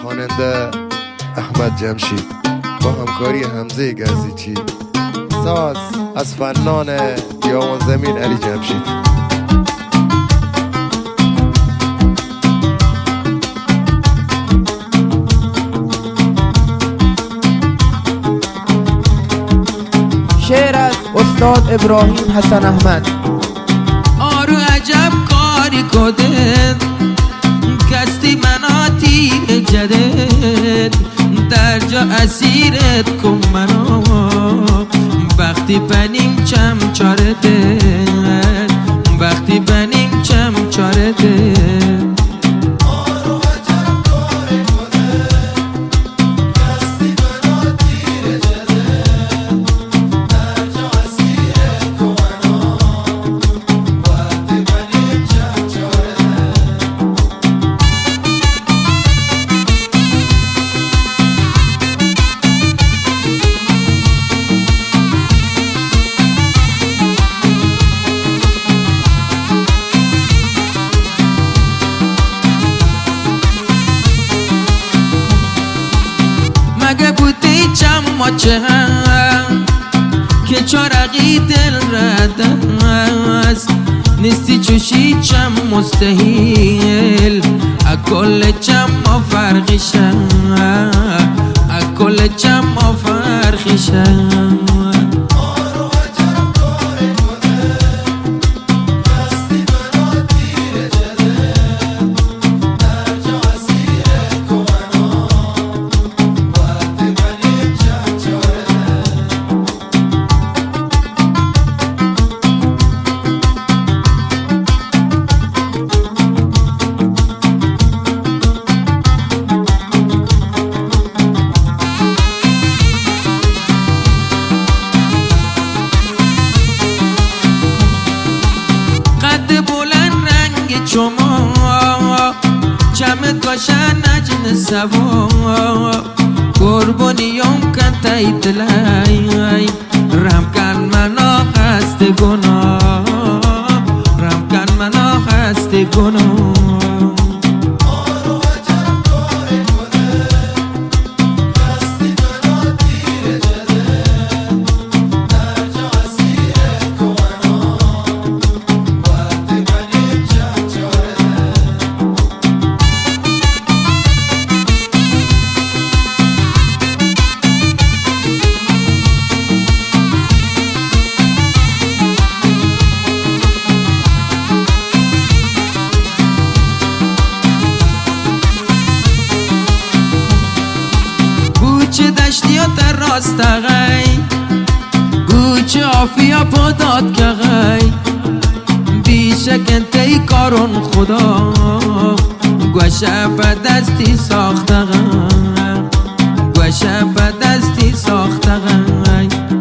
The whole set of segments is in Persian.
خواننده احمد جمشید با همکاری حمزه گزیچی، ساز از فنان دیوان زمین علی جمشید. شعر از استاد ابراهیم حسن احمد. آرو عجب کاری کدن کستی منا تیر جدد در جا اسیرت کن منا وقتی بنیم چم چارده وقتی بنیم چم چارده مگه بودی چم ماچه هم که چارقی دل ردم است نیستی چوشی چم مستحیل اکل چم ما فرقیشم اکل چم ما فرقیشم چمت باشن نجن سوا قربانیام کن تایید لای رم کن منو هست گناه رم کن منو هست گناه گوچه دشتی ها در راست غی گوچه آفیا پاداد که غی بیشک انتی کارون خدا گوشه به دستی ساخته غی گوشه به دستی ساخته غی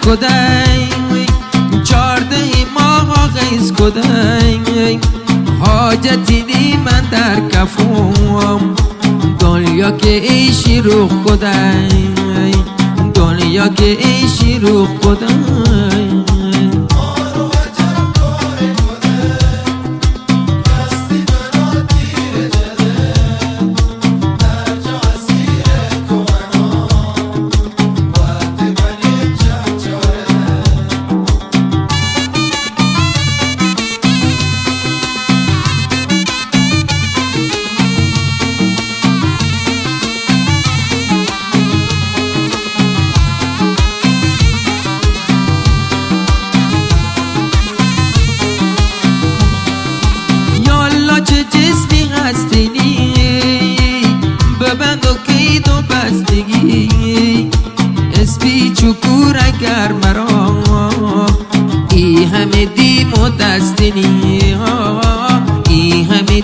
کدای چارده ماه غیز کدای حاجتی دی من در کفوم دنیا که ایشی روح کدای دنیا که ایشی روح کدای دیم و دستنی ای همه